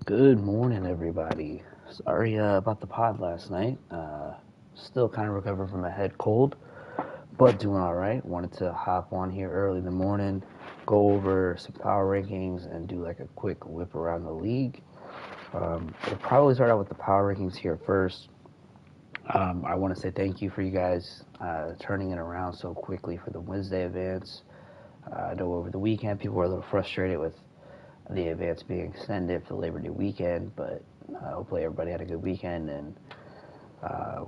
Good morning, everybody. Sorry about the pod last night. Still kind of recovering from a head cold, but doing all right. Wanted to hop on here early in the morning, go over some power rankings, and do like a quick whip around the league. We'll probably start out with the power rankings here first. I want to say thank you for you guys turning it around so quickly for the Wednesday advance. I know over the weekend people were a little frustrated with the advance being extended for the Labor Day weekend, but hopefully everybody had a good weekend and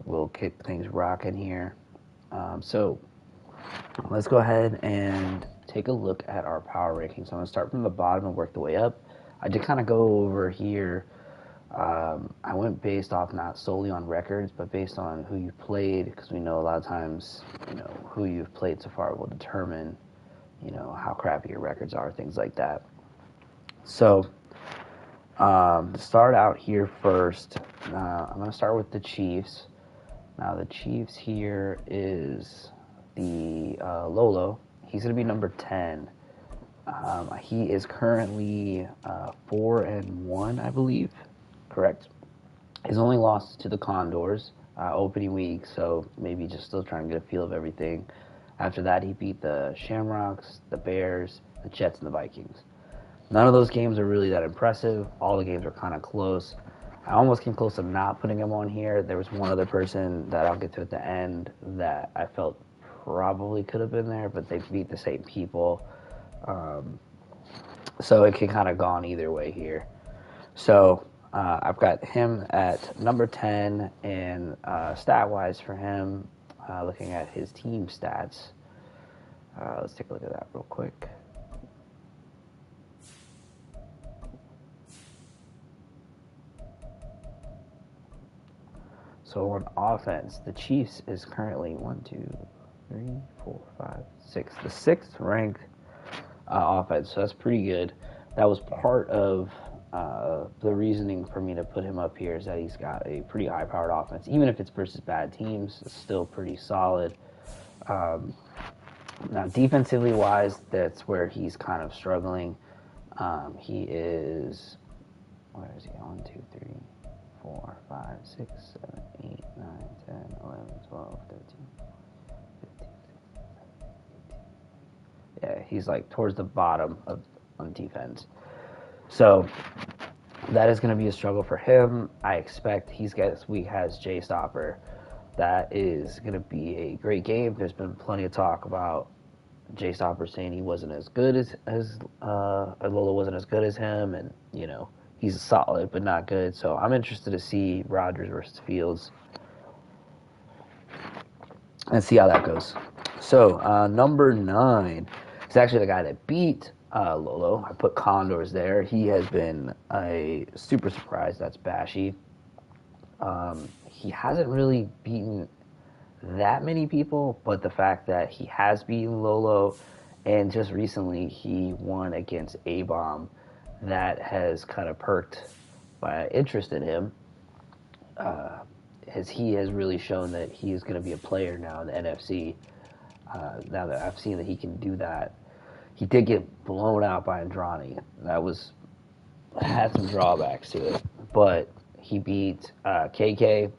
we'll kick things rocking here. So let's go ahead and take a look at our power rankings. So I'm going to start from the bottom and work the way up. I did kind of go over here. I went based off not solely on records, but based on who you played, because we know a lot of times, who you've played so far will determine, how crappy your records are, things like that. So, to start out here first, I'm going to start with the Chiefs. Now, the Chiefs here is the Lolo. He's going to be number 10. He is currently 4-1, I believe. Correct. His only loss to the Condors opening week, so maybe just still trying to get a feel of everything. After that, he beat the Shamrocks, the Bears, the Jets, and the Vikings. None of those games are really that impressive. All the games are kind of close. I almost came close to not putting him on here. There was one other person that I'll get to at the end that I felt probably could have been there, but they beat the same people. So it could kind of gone either way here. So I've got him at number 10, and stat-wise for him, looking at his team stats, let's take a look at that real quick. So on offense, the Chiefs is currently 1, 2, 3, 4, 5, 6, the sixth ranked offense. So that's pretty good. That was part of the reasoning for me to put him up here, is that he's got a pretty high-powered offense. Even if it's versus bad teams, it's still pretty solid. Now, defensively wise, that's where he's kind of struggling. He is, where is he? 1, 2, 3, 4, 5, 6, 7, 8, 9, 10, 11, 12, 13, 15, 16, 17, 18. Yeah, he's like towards the bottom on defense. So that is going to be a struggle for him. I expect this week has Jay Stopper. That is going to be a great game. There's been plenty of talk about Jay Stopper saying he wasn't as good as Lola wasn't as good as him, and he's solid but not good. So I'm interested to see Rodgers versus Fields and see how that goes. So number 9 is actually the guy that beat Lolo. I put Condors there. He has been a super surprise. That's Bashy. He hasn't really beaten that many people, but the fact that he has beaten Lolo, and just recently he won against A-Bomb, that has kind of perked my interest in him, as he has really shown that he is going to be a player now in the NFC. Now that I've seen that he can do that. He did get blown out by Andrani. That had some drawbacks to it, but he beat KK,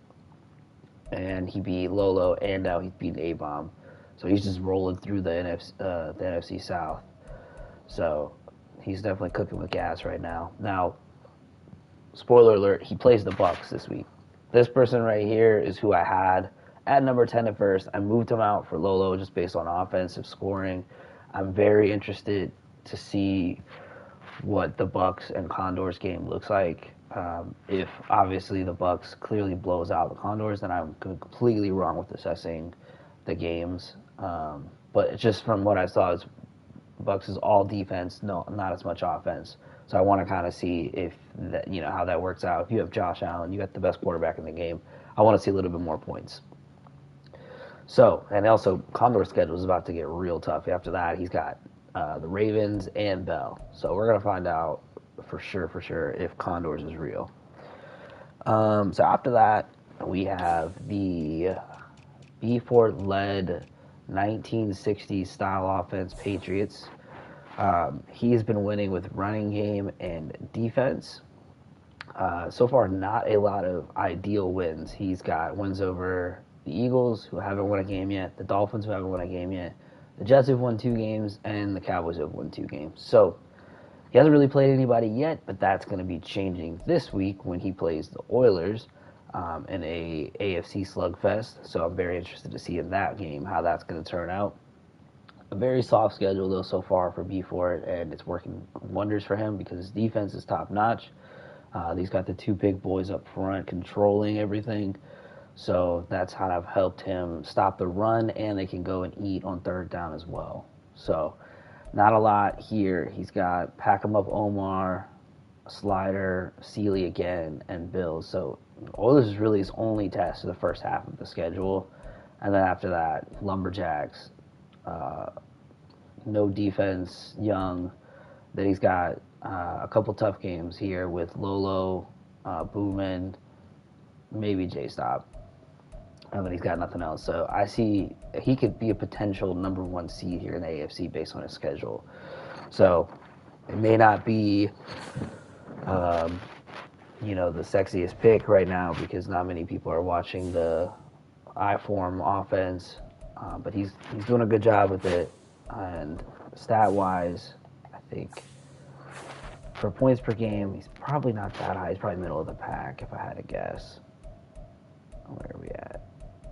and he beat Lolo, and now he's beaten A-Bomb. So he's just rolling through the NFC South. So he's definitely cooking with gas right now. Now, spoiler alert, he plays the Bucks this week. This person right here is who I had at number 10 at first. I moved him out for Lolo just based on offensive scoring. I'm very interested to see what the Bucks and Condors game looks like. If obviously the Bucks clearly blows out the Condors, then I'm completely wrong with assessing the games. But just from what I saw, Bucks is all defense, not as much offense. So I want to kind of see if that, how that works out. If you have Josh Allen, you got the best quarterback in the game. I want to see a little bit more points. So, and also Condor's schedule is about to get real tough. After that, he's got the Ravens and Bell. So we're gonna find out for sure if Condors is real. So after that, we have the B-Fort-led 1960s style offense, Patriots. He's been winning with running game and defense. So far, not a lot of ideal wins. He's got wins over the Eagles, who haven't won a game yet, the Dolphins, who haven't won a game yet, the Jets have won 2 games, and the Cowboys have won 2 games. So he hasn't really played anybody yet, but that's going to be changing this week when he plays the Oilers in a AFC slugfest. So I'm very interested to see in that game how that's going to turn out. A very soft schedule, though, so far for B Ford, and it's working wonders for him because his defense is top notch. He's got the 2 big boys up front controlling everything. So that's kind of helped him stop the run, and they can go and eat on third down as well. So not a lot here. He's got Pack 'em Up Omar, Slider, Sealy again, and Bills. So Oilers is really his only test of the first half of the schedule. And then after that, Lumberjacks, no defense, Young. Then he's got a couple tough games here with Lolo, Boomin, maybe J-Stop. And then he's got nothing else. So I see he could be a potential #1 seed here in the AFC based on his schedule. So it may not be, the sexiest pick right now because not many people are watching the I-form offense. But he's doing a good job with it. And stat-wise, I think for points per game, he's probably not that high. He's probably middle of the pack if I had to guess. Where are we at?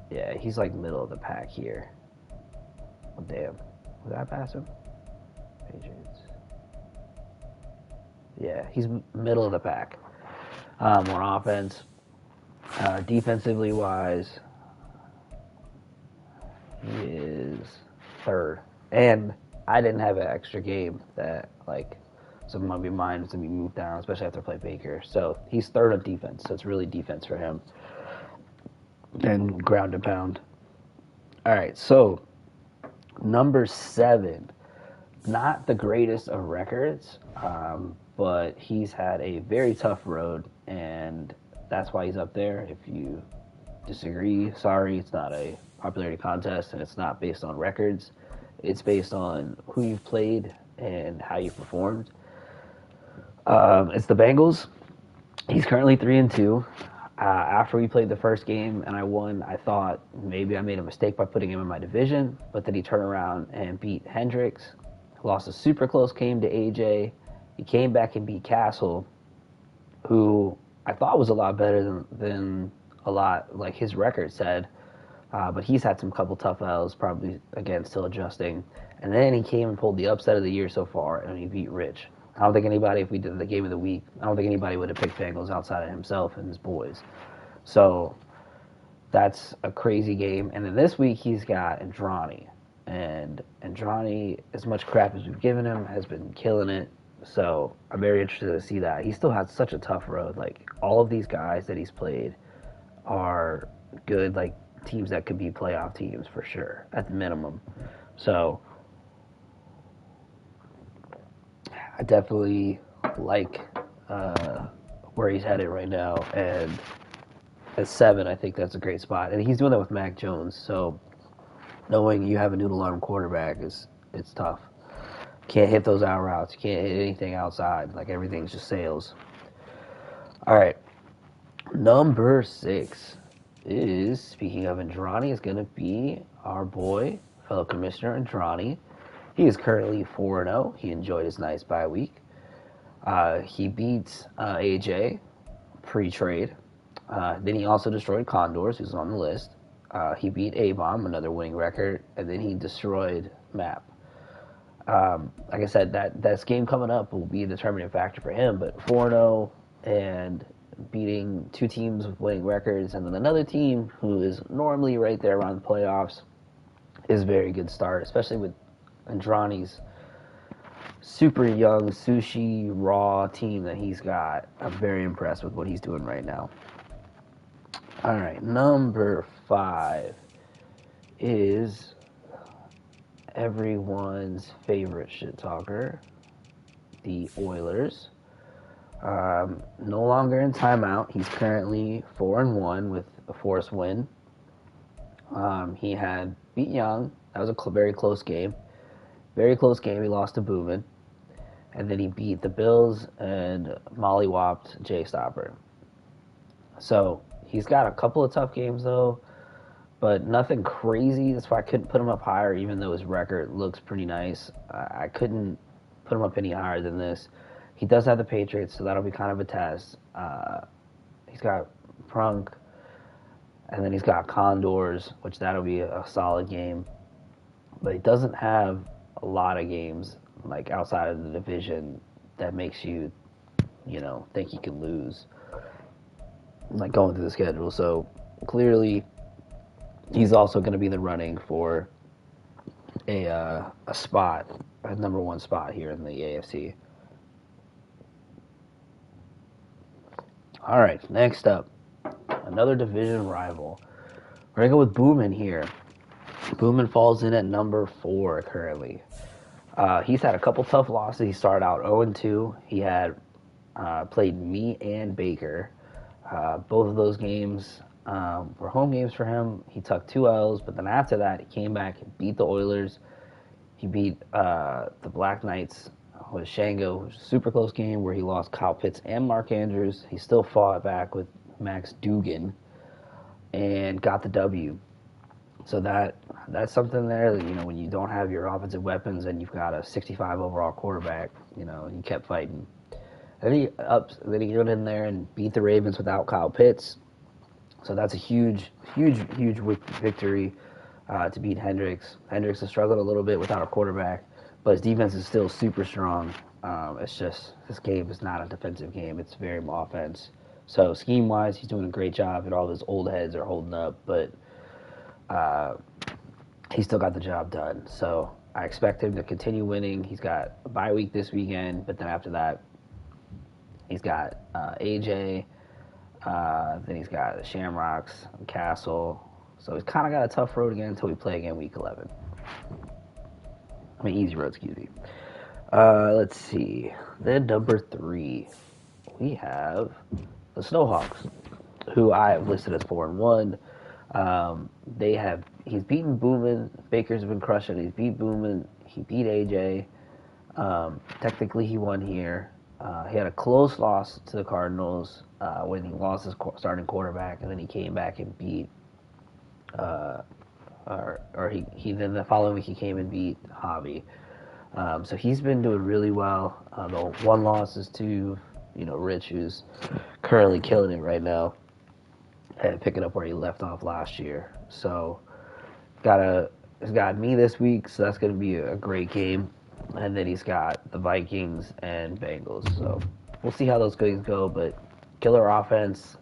Yeah, he's like middle of the pack here. Oh, damn. Was that past him? Patriots. Yeah, he's middle of the pack. More offense. Defensively wise, he is third. And I didn't have an extra game that, some of my mind was going to be moved down, especially after I play Baker. So he's third on defense, so it's really defense for him. And ground and pound. All right, so #7, not the greatest of records, but he's had a very tough road, and that's why he's up there. If you disagree, sorry, it's not a popularity contest, and it's not based on records. It's based on who you've played and how you performed. It's the Bengals. He's currently 3-2. After we played the first game and I won, I thought maybe I made a mistake by putting him in my division, but then he turned around and beat Hendricks, lost a super close game to AJ. He came back and beat Castle, who I thought was a lot better than a lot like his record said, but he's had some couple tough L's, probably, again, still adjusting. And then he came and pulled the upset of the year so far, and he beat Rich. I don't think anybody, if we did the game of the week, I don't think anybody would have picked Bengals outside of himself and his boys. So that's a crazy game. And then this week he's got Andrani. And Andrani, as much crap as we've given him, has been killing it. So I'm very interested to see that. He still has such a tough road. Like, all of these guys that he's played are good, like, teams that could be playoff teams for sure, at the minimum. So I definitely like where he's headed right now, and at 7, I think that's a great spot. And he's doing that with Mac Jones, so knowing you have a noodle arm quarterback it's tough. Can't hit those out routes. You can't hit anything outside. Like, everything's just sails. All right, #6 is, speaking of Andrani, is going to be our boy, fellow commissioner Andrani. He is currently 4-0. He enjoyed his nice bye week. He beats AJ pre-trade. Then he also destroyed Condors, who's on the list. He beat A-Bomb, another winning record. And then he destroyed Map. Like I said, that game coming up will be a determining factor for him. But 4-0 and beating 2 teams with winning records, and then another team who is normally right there around the playoffs, is a very good start, especially with Andrani's super young sushi raw team that he's got. I'm very impressed with what he's doing right now. All right, #5 is everyone's favorite shit talker, the Oilers. No longer in timeout. He's currently 4-1 with a forced win. He had beat Young. That was a very close game. Very close game. He lost to Boomin. and then he beat the Bills and mollywopped Jay Stopper. So he's got a couple of tough games though, but nothing crazy. That's why I couldn't put him up higher, even though his record looks pretty nice. I couldn't put him up any higher than this. He does have the Patriots, so that'll be kind of a test. He's got Prunk, and then he's got Condors, which that'll be a solid game. But he doesn't have a lot of games like outside of the division that makes you, think he can lose. Like going through the schedule, so clearly he's also going to be in the running for a spot, a number one spot here in the AFC. All right, next up, another division rival. We're going to go with Boomin here. Boomin falls in at number 4 currently. He's had a couple tough losses. He started out 0-2. He had played me and Baker. Both of those games were home games for him. He took 2 L's, but then after that, he came back and beat the Oilers. He beat the Black Knights with Shango, which was a super close game where he lost Kyle Pitts and Mark Andrews. He still fought back with Max Dugan and got the W. So that's something there that, when you don't have your offensive weapons and you've got a 65 overall quarterback, he kept fighting. Then he went in there and beat the Ravens without Kyle Pitts. So that's a huge victory to beat Hendricks. Hendricks has struggled a little bit without a quarterback, but his defense is still super strong. It's just this game is not a defensive game. It's very offense. So scheme-wise, he's doing a great job, and all those old heads are holding up, but he still got the job done. So I expect him to continue winning. He's got a bye week this weekend, but then after that, he's got AJ, then he's got the Shamrocks, Castle. So he's kind of got a tough road again until we play again week 11. Easy road, excuse me. Let's see. Then number 3, we have the Snowhawks, who I have listed as 4-1. He's beaten Boomin. Baker's been crushing. He's beat Boomin. He beat AJ. Technically, he won here. He had a close loss to the Cardinals when he lost his starting quarterback, and then he came back and beat. He then the following week he came and beat Javi. So he's been doing really well. The one loss is to Rich, who's currently killing it right now, and picking up where he left off last year. So he's got me this week, so that's going to be a great game. And then he's got the Vikings and Bengals. So we'll see how those games go. But killer offense,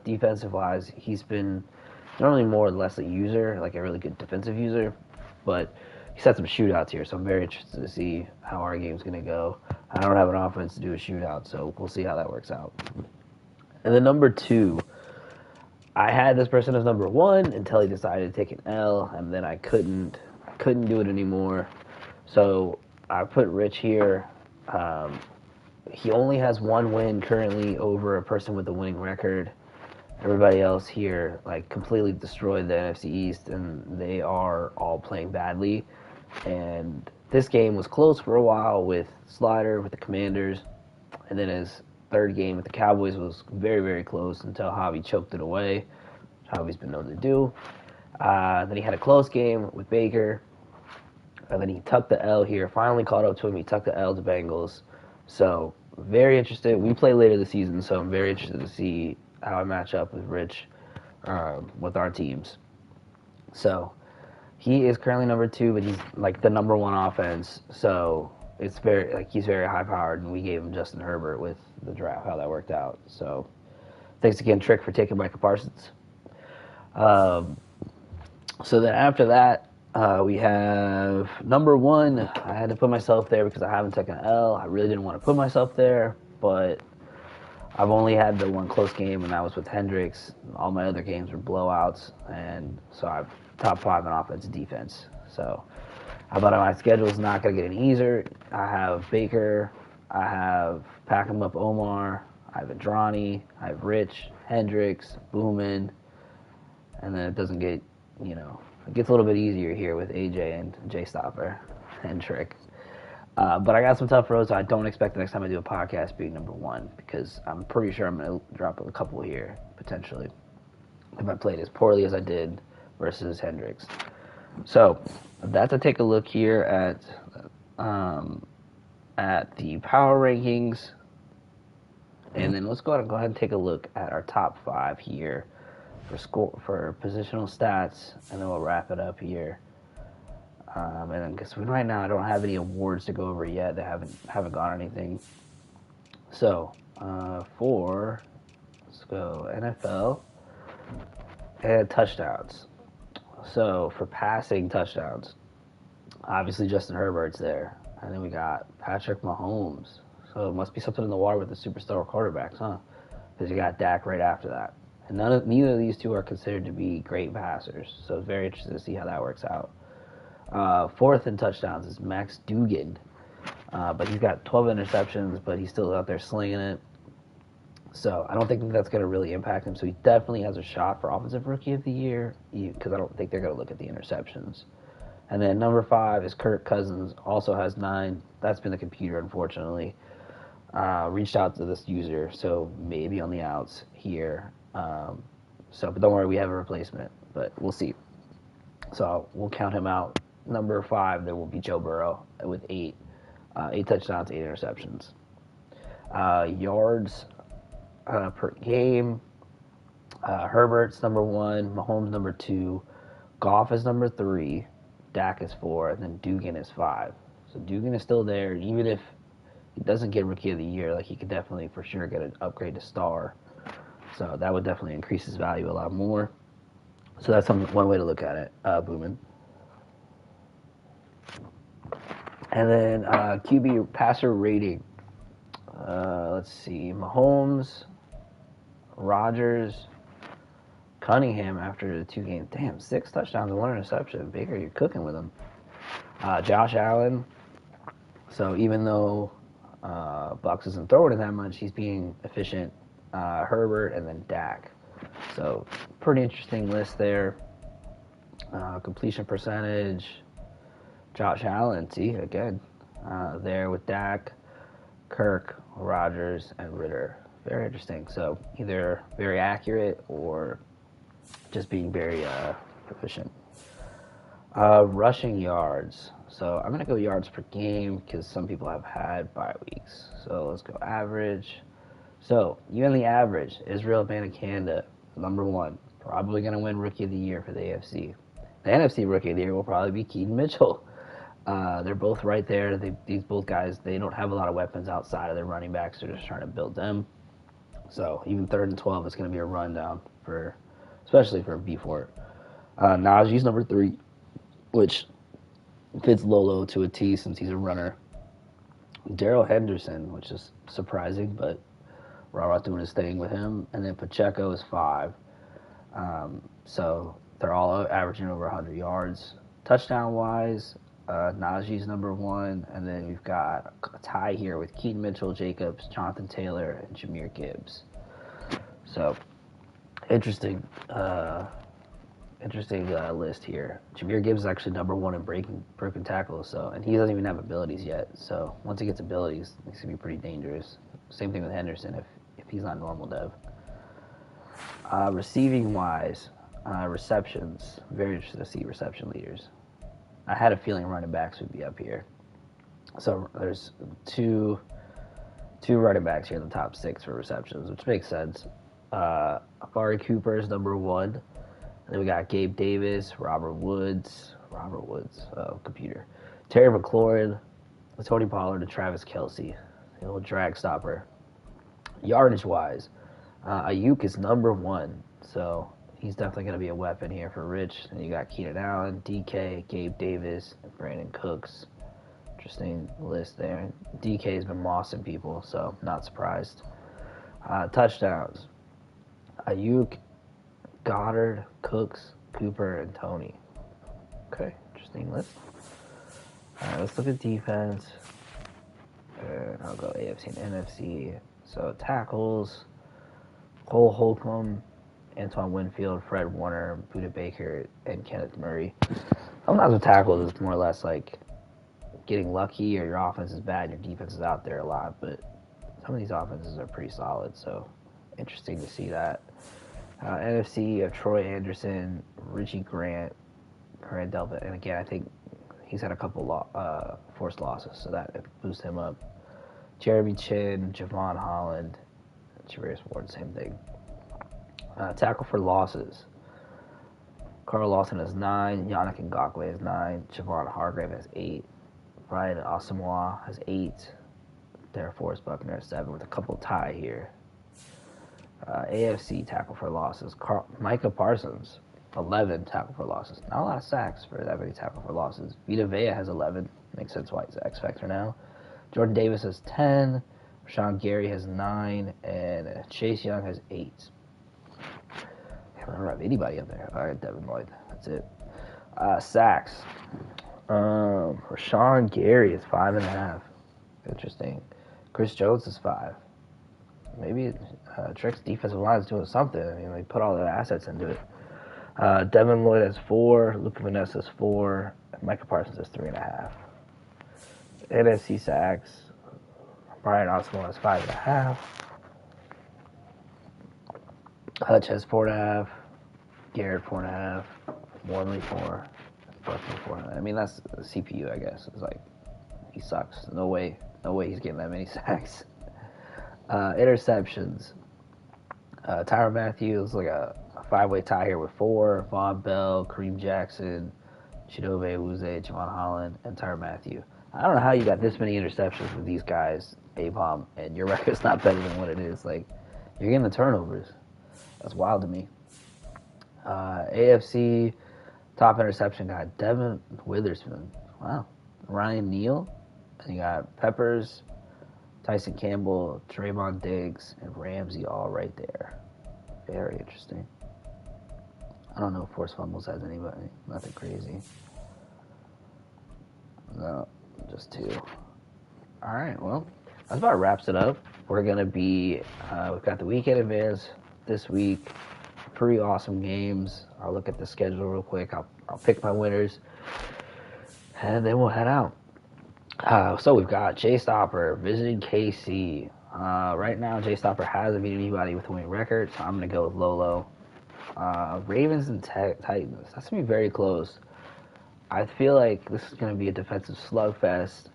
defensive-wise, he's been not only more or less a user, like a really good defensive user, but he's had some shootouts here. So I'm very interested to see how our game's going to go. I don't have an offense to do a shootout, so we'll see how that works out. And then number 2, I had this person as number 1 until he decided to take an L, and then I couldn't do it anymore. So I put Rich here. He only has 1 win currently over a person with a winning record. Everybody else here completely destroyed the NFC East, and they are all playing badly. And this game was close for a while with Slider, with the Commanders, and then his third game with the Cowboys was very, very close until Javi choked it away, which Javi's been known to do. Then he had a close game with Baker, and then he tucked the L here, finally caught up to him. He tucked the L to Bengals. So very interested. We play later this season, so I'm very interested to see how I match up with Rich with our teams. So he is currently number 2, but he's the number 1 offense. So it's he's very high powered, and we gave him Justin Herbert with the draft, how that worked out. So thanks again, Trick, for taking Micah Parsons. So then after that, we have number 1. I had to put myself there because I haven't taken an L. I really didn't want to put myself there, but I've only had the 1 close game, and that was with Hendricks. All my other games were blowouts, and so I'm top 5 in offense and defense. So I thought my schedule is not going to get any easier. I have Baker, I have Pack 'em Up Omar, I have Andrani, I have Rich, Hendricks, Boomin, and then it doesn't get, it gets a little bit easier here with AJ and Jay Stopper and Trick. But I got some tough roads, so I don't expect the next time I do a podcast being number one, because I'm pretty sure I'm going to drop a couple here, potentially, if I played as poorly as I did versus Hendricks. So that's a take a look here at the power rankings. And then let's go ahead and take a look at our top 5 here for positional stats, and then we'll wrap it up here. And then because right now I don't have any awards to go over yet. They haven't got anything. So let's go NFL and touchdowns. So for passing touchdowns, obviously Justin Herbert's there, and then we got Patrick Mahomes. So it must be something in the water with the superstar quarterbacks, huh? Because you got Dak right after that. And neither of these two are considered to be great passers. So it's very interesting to see how that works out. Fourth in touchdowns is Max Duggan. But he's got 12 interceptions, but he's still out there slinging it. So I don't think that's going to really impact him. So he definitely has a shot for Offensive Rookie of the Year, because I don't think they're going to look at the interceptions. And then number 5 is Kirk Cousins, also has 9. That's been the computer, unfortunately. Reached out to this user, so maybe on the outs here. But don't worry, we have a replacement, but we'll see. So we'll count him out. Number 5, there will be Joe Burrow with 8 touchdowns, 8 interceptions. Yards per game. Herbert's number 1, Mahomes number 2, Goff is number 3, Dak is 4, and then Duggan is 5. So Duggan is still there, even if he doesn't get Rookie of the Year, like he could definitely for sure get an upgrade to star. So that would definitely increase his value a lot more. So that's one way to look at it, Boomin. And then QB passer rating. Let's see, Mahomes, Rodgers, Cunningham after the 2 games. Damn, 6 touchdowns and 1 interception. Baker, you're cooking with him. Josh Allen. So even though Bucks isn't throwing it that much, he's being efficient. Herbert, and then Dak. So pretty interesting list there. Completion percentage. Josh Allen, see, again, there with Dak, Kirk, Rodgers, and Ritter. Very interesting. So either very accurate or just being very proficient. Rushing yards. So I'm going to go yards per game because some people have had bye weeks. So let's go average. So you and the average, Israel Abanikanda, number 1. Probably going to win Rookie of the Year for the AFC. The NFC Rookie of the Year will probably be Keaton Mitchell. They're both right there. These both guys, they don't have a lot of weapons outside of their running backs. They're just trying to build them. So even 3rd and 12 is going to be a rundown, especially for B Fort. Najee's number 3, which fits Lolo to a T since he's a runner. Darrell Henderson, which is surprising, but Rara doing his thing with him. And then Pacheco is 5. So they're all averaging over 100 yards. Touchdown-wise, Najee's number 1. And then we've got a tie here with Keaton Mitchell, Jacobs, Jonathan Taylor, and Jahmyr Gibbs. So interesting list here. Jahmyr Gibbs is actually number 1 in broken tackles, and he doesn't even have abilities yet. So once he gets abilities, he's gonna be pretty dangerous. Same thing with Henderson if he's not normal dev. Receiving wise, receptions. Very interested to see reception leaders. I had a feeling running backs would be up here. So there's two running backs here in the top 6 for receptions, which makes sense. Amari Cooper is number 1. And then we got Gabe Davis, Robert Woods, computer. Terry McLaurin, Tony Pollard, and Travis Kelce, the old drag stopper. Yardage-wise, Ayuk is number 1, so he's definitely going to be a weapon here for Rich. And you got Keenan Allen, DK, Gabe Davis, and Brandon Cooks. Interesting list there. DK has been mossing people, so not surprised. Touchdowns, Ayuk, Goddard, Cooks, Cooper, and Tony. Okay, interesting list. All right, let's look at defense. And I'll go AFC and NFC. So tackles, Cole Holcomb, Antoine Winfield, Fred Warner, Budda Baker, and Kenneth Murray. Sometimes with tackles, it's more or less like getting lucky or your offense is bad, your defense is out there a lot. But some of these offenses are pretty solid, so interesting to see that. NFC of Troy Anderson, Richie Grant, Delvin, and again, I think he's had a couple forced losses, so that boosts him up. Jeremy Chin, Javon Holland, Javarius Ward, same thing. Tackle for losses. Carl Lawson has 9, Yannick Ngakoue has 9, Javon Hargrave has 8, Brian Asamoah has 8, DeForest Buckner has 7, with a couple tie here. AFC tackle for losses. Micah Parsons, 11 tackle for losses. Not a lot of sacks for that many tackle for losses. Vita Vea has 11. Makes sense why he's an X Factor now. Jordan Davis has 10. Rashawn Gary has 9. And Chase Young has 8. I don't have anybody up there. All right, Devin Lloyd. That's it. Sacks. Rashawn Gary is 5.5. Interesting. Chris Jones is 5. Maybe Trick's defensive line is doing something. I mean, they put all their assets into it. Devin Lloyd has 4. Luca Vanessa has 4. And Micah Parsons has 3.5. NFC sacks. Brian Oswald has 5.5. Hutch has 4.5. Garrett 4.5. Wormley 4. Buckner 4.5. I mean, that's the CPU, I guess. It's like, he sucks. No way he's getting that many sacks. Interceptions. Tyrann Mathieu is like a 5-way tie here with 4. Von Bell, Kareem Jackson, Chidobe Awuzie, Javon Holland, and Tyrann Mathieu. I don't know how you got this many interceptions with these guys, A-Bomb, and your record's not better than what it is. Like, you're getting the turnovers. That's wild to me. AFC top interception guy, Devin Witherspoon. Wow. Ryan Neal. And you got Peppers, Tyson Campbell, Trayvon Diggs, and Ramsey all right there. Very interesting. I don't know if forced fumbles has anybody. Nothing crazy. No, just 2. All right, well, that's about wraps it up. We're going to be, we've got the weekend advance this week. Pretty awesome games. I'll look at the schedule real quick. I'll pick my winners. And then we'll head out. So we've got Jay Stopper visiting KC. Right now, Jay Stopper hasn't beaten anybody with a winning record, so I'm going to go with Lolo. Ravens and Titans. That's going to be very close. I feel like this is going to be a defensive slugfest.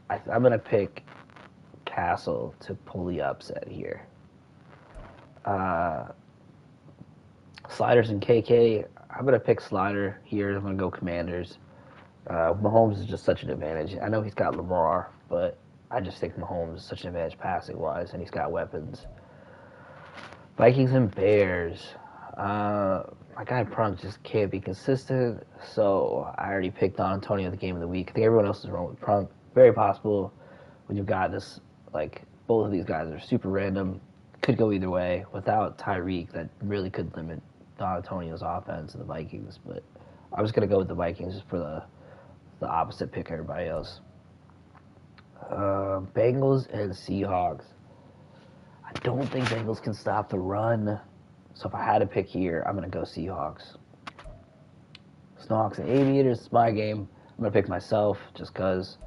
I'm going to pick Castle to pull the upset here. Sliders and KK. I'm going to pick Slider here. I'm going to go Commanders. Mahomes is just such an advantage. I know he's got Lamar, but I just think Mahomes is such an advantage passing-wise, and he's got weapons. Vikings and Bears. My guy Prunk just can't be consistent, so I already picked on Antonio the game of the week. I think everyone else is wrong with Prunk. Very possible when you've got this, like, both of these guys are super random. Could go either way. Without Tyreek, that really could limit Don Antonio's offense and the Vikings, but I was going to go with the Vikings just for the opposite pick everybody else. Bengals and Seahawks. I don't think Bengals can stop the run, so if I had to pick here, I'm going to go Seahawks. Snowhawks and Aviators, it's my game. I'm going to pick myself just because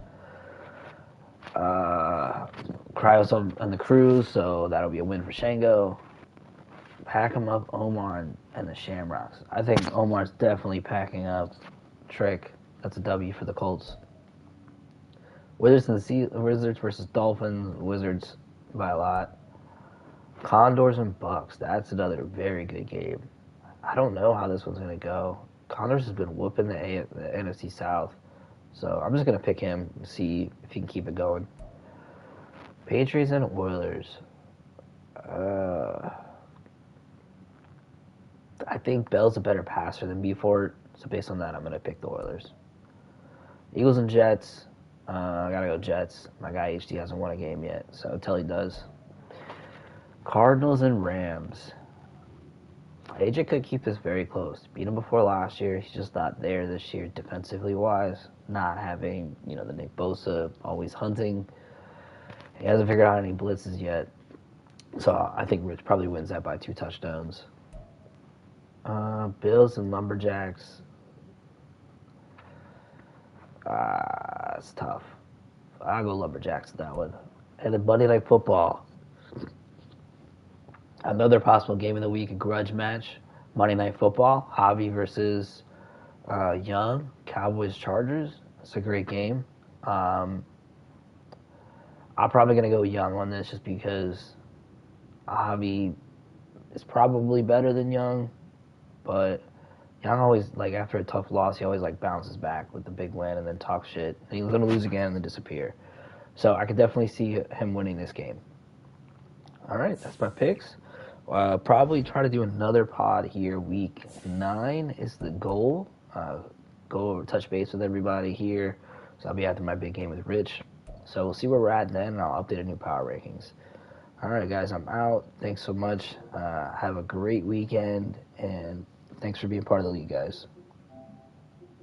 Cryo's on the cruise, so that'll be a win for Shango. Pack 'em up, Omar and the Shamrocks. I think Omar's definitely packing up Trick. That's a W for the Colts. Wizards versus Dolphins. Wizards by a lot. Condors and Bucks. That's another very good game. I don't know how this one's going to go. Condors has been whooping the NFC South. So I'm just going to pick him and see if he can keep it going. Patriots and Oilers. I think Bell's a better passer than Beeford. So based on that, I'm going to pick the Oilers. Eagles and Jets. I got to go Jets. My guy HD hasn't won a game yet, so until he does. Cardinals and Rams. AJ could keep this very close. Beat him before last year. He's just not there this year defensively wise. Not having, the Nick Bosa always hunting. He hasn't figured out any blitzes yet. So I think Rich probably wins that by 2 touchdowns. Bills and Lumberjacks. It's tough. I go Lumberjacks with that one. And then Monday Night Football. Another possible game of the week, a grudge match. Monday Night Football. Javi versus Young. Cowboys Chargers. It's a great game. I'm probably going to go Young on this just because Javi is probably better than Young. But Young always, like, after a tough loss, he always, like, bounces back with the big win and then talks shit. And he's going to lose again and then disappear. So I could definitely see him winning this game. All right, that's my picks. Probably try to do another pod here. Week 9 is the goal. Go over, touch base with everybody here. So I'll be after my big game with Rich. So we'll see where we're at then, and I'll update a new power rankings. All right, guys, I'm out. Thanks so much. Have a great weekend, and thanks for being part of the league, guys.